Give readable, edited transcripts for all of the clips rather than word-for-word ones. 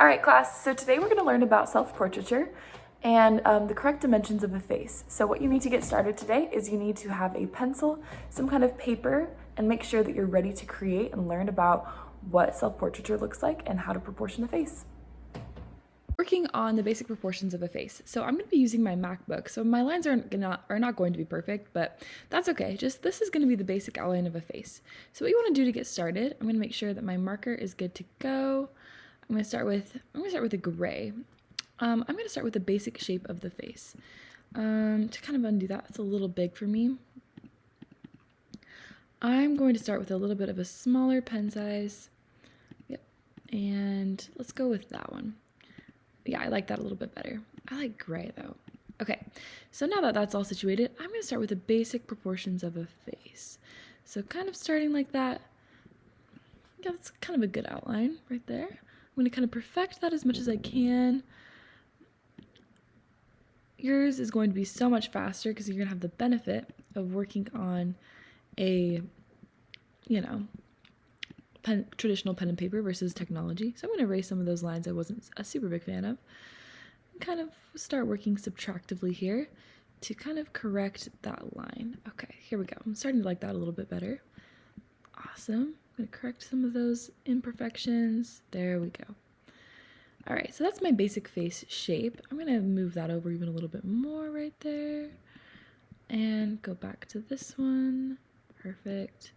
All right, class, so today we're going to learn about self-portraiture and the correct dimensions of a face. So what you need to get started today is you need to have a pencil, some kind of paper, and make sure that you're ready to create and learn about what self-portraiture looks like and how to proportion a face. Working on the basic proportions of a face. So I'm going to be using my MacBook. So my lines are not going to be perfect, but that's okay. Just this is going to be the basic outline of a face. So what you want to do to get started, I'm going to make sure that my marker is good to go. I'm going to start with a gray. I'm going to start with the basic shape of the face. To kind of undo that, that's a little big for me. I'm going to start with a little bit of a smaller pen size. Yep. And let's go with that one. Yeah, I like that a little bit better. I like gray though. Okay, so now that that's all situated, I'm going to start with the basic proportions of a face. So kind of starting like that. Yeah, that's kind of a good outline right there. I'm going to kind of perfect that as much as I can. Yours is going to be so much faster because you're going to have the benefit of working on a, traditional pen and paper versus technology. So I'm going to erase some of those lines I wasn't a super big fan of. And kind of start working subtractively here to kind of correct that line. Okay, here we go. I'm starting to like that a little bit better. Awesome. I'm going to correct some of those imperfections. There we go. All right, so that's my basic face shape. I'm going to move that over even a little bit more right there. And go back to this one. Perfect.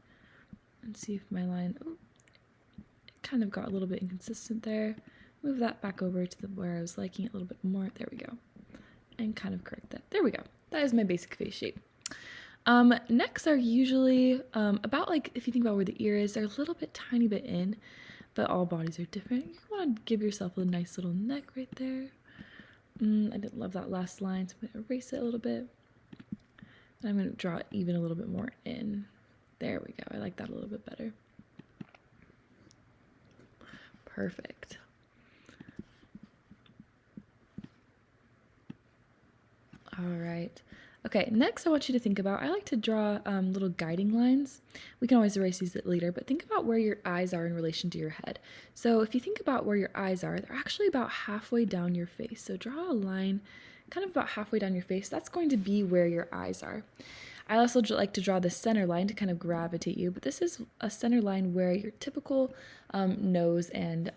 And see if my line, it kind of got a little bit inconsistent there. Move that back over to where I was liking it a little bit more. There we go. And kind of correct that. There we go. That is my basic face shape. Necks are usually about like, if you think about where the ear is, they're a little bit tiny bit in, but all bodies are different. You want to give yourself a nice little neck right there. I didn't love that last line, so I'm going to erase it a little bit. And I'm going to draw it even a little bit more in. There we go. I like that a little bit better. Perfect. All right. Okay, next I want you to think about, I like to draw little guiding lines. We can always erase these later, but think about where your eyes are in relation to your head. So if you think about where your eyes are, they're actually about halfway down your face. So draw a line kind of about halfway down your face. That's going to be where your eyes are. I also like to draw the center line to kind of gravitate you, but this is a center line where your typical nose and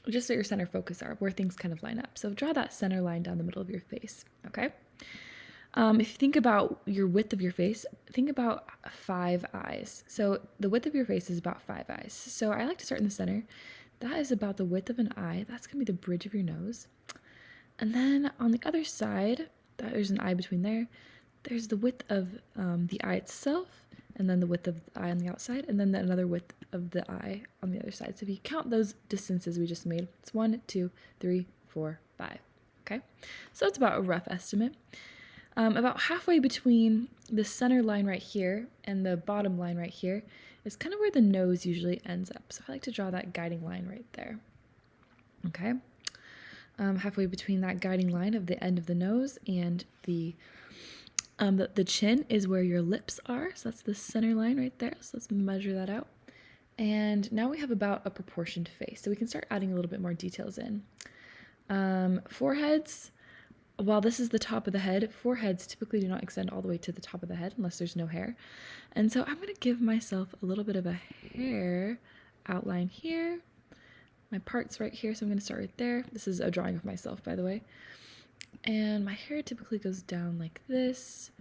just your center focus are, where things kind of line up. So draw that center line down the middle of your face, okay? If you think about your width of your face, think about 5 eyes. So the width of your face is about 5 eyes. So I like to start in the center. That is about the width of an eye. That's going to be the bridge of your nose. And then on the other side, there's an eye between there. There's the width of the eye itself, and then the width of the eye on the outside, and then another width of the eye on the other side. So if you count those distances we just made, it's 1, 2, 3, 4, 5. Okay? So it's about a rough estimate. About halfway between the center line right here and the bottom line right here is kind of where the nose usually ends up. So I like to draw that guiding line right there. Okay? Halfway between that guiding line of the end of the nose and the chin is where your lips are. So that's the center line right there. So let's measure that out. And now we have about a proportioned face. So we can start adding a little bit more details in. Foreheads. While this is the top of the head, foreheads typically do not extend all the way to the top of the head unless there's no hair. And so I'm going to give myself a little bit of a hair outline here. My part's right here, so I'm going to start right there. This is a drawing of myself, by the way. And my hair typically goes down like this.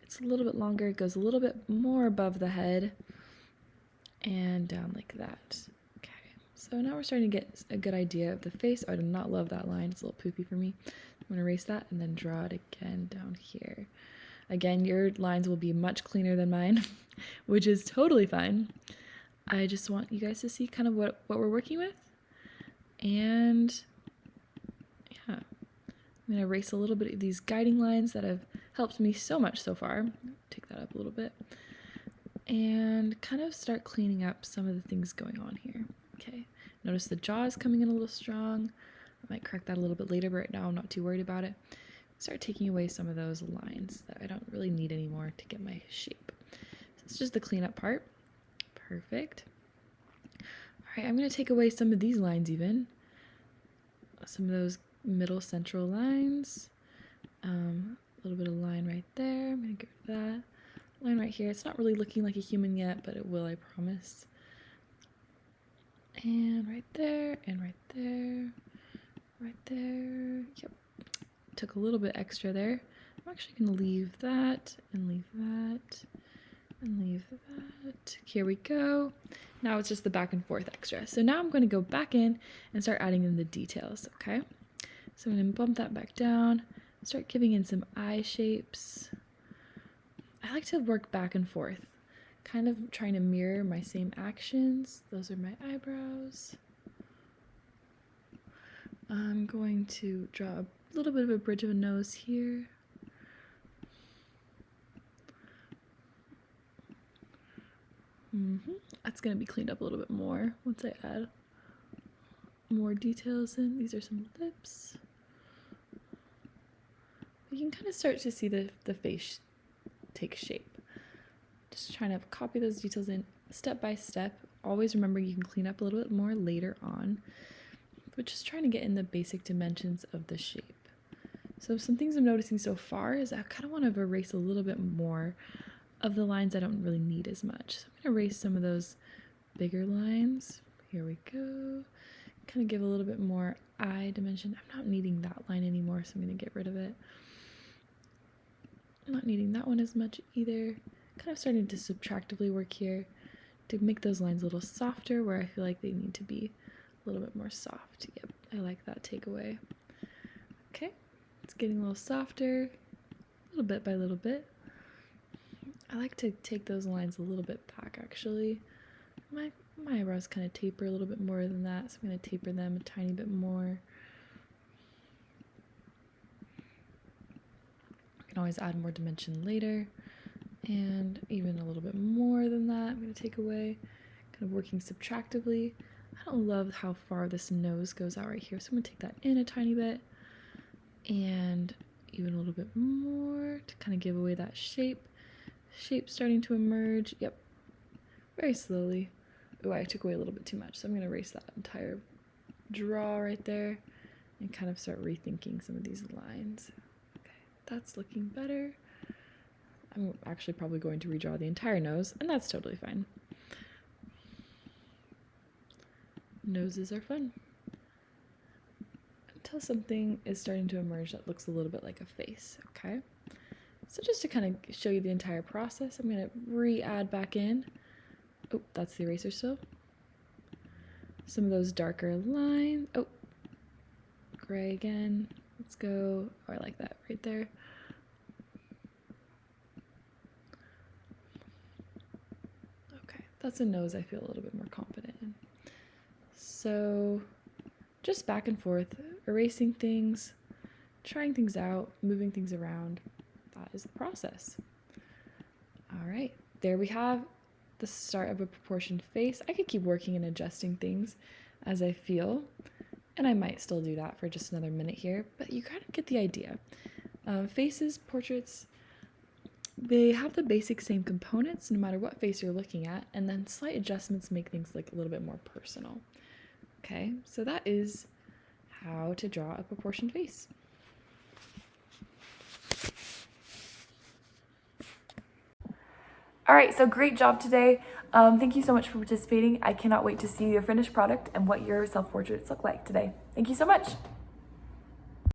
It's a little bit longer. It goes a little bit more above the head and down like that. Okay, so now we're starting to get a good idea of the face. Oh, I do not love that line. It's a little poofy for me. I'm going to erase that and then draw it again down here. Again, your lines will be much cleaner than mine, which is totally fine. I just want you guys to see kind of what we're working with. And yeah, I'm going to erase a little bit of these guiding lines that have helped me so much so far. Take that up a little bit. And kind of start cleaning up some of the things going on here. Okay, notice the jaw is coming in a little strong. I might correct that a little bit later, but right now I'm not too worried about it. Start taking away some of those lines that I don't really need anymore to get my shape. So it's just the cleanup part. Perfect. All right, I'm going to take away some of these lines even. some of those middle central lines. A little bit of line right there. I'm gonna get rid of that. Line right here. It's not really looking like a human yet, but it will, I promise. And right there, and right there, right there. Yep. Took a little bit extra there. I'm actually gonna leave that, and leave that, and leave that. Here we go. Now it's just the back and forth extra. So now I'm going to go back in and start adding in the details, okay? So I'm going to bump that back down, start giving in some eye shapes. I like to work back and forth, kind of trying to mirror my same actions. Those are my eyebrows. I'm going to draw a little bit of a bridge of a nose here. That's going to be cleaned up a little bit more once I add more details in. These are some lips. You can kind of start to see the face take shape. Just trying to copy those details in step by step. Always remember you can clean up a little bit more later on, but just trying to get in the basic dimensions of the shape. So some things I'm noticing so far is I kind of want to erase a little bit more of the lines I don't really need as much. So I'm going to erase some of those bigger lines. Here we go. Kind of give a little bit more eye dimension. I'm not needing that line anymore, so I'm going to get rid of it. I'm not needing that one as much either. Kind of starting to subtractively work here to make those lines a little softer where I feel like they need to be a little bit more soft. Yep, I like that takeaway. Okay, it's getting a little softer, little bit by little bit. I like to take those lines a little bit back, actually. My eyebrows kind of taper a little bit more than that, so I'm going to taper them a tiny bit more. I can always add more dimension later, and even a little bit more than that I'm going to take away, kind of working subtractively. I don't love how far this nose goes out right here, so I'm going to take that in a tiny bit, and even a little bit more to kind of give away that shape. Shape starting to emerge. Yep, very slowly. Oh, I took away a little bit too much, so I'm going to erase that entire draw right there and kind of start rethinking some of these lines. Okay, that's looking better. I'm actually probably going to redraw the entire nose, and that's totally fine. Noses are fun. Until something is starting to emerge that looks a little bit like a face, okay? So just to kind of show you the entire process, I'm going to re-add back in. Oh, that's the eraser still. Some of those darker lines. Oh, gray again. Let's go. Oh, I like that right there. Okay, that's a nose I feel a little bit more confident in. So just back and forth, erasing things, trying things out, moving things around. That is the process. All right, there we have the start of a proportioned face. I could keep working and adjusting things as I feel, and I might still do that for just another minute here, but you kind of get the idea. Faces, portraits, they have the basic same components no matter what face you're looking at, and then slight adjustments make things look a little bit more personal. Okay, so that is how to draw a proportioned face. All right, so great job today. Thank you so much for participating. I cannot wait to see your finished product and what your self-portraits look like today. Thank you so much.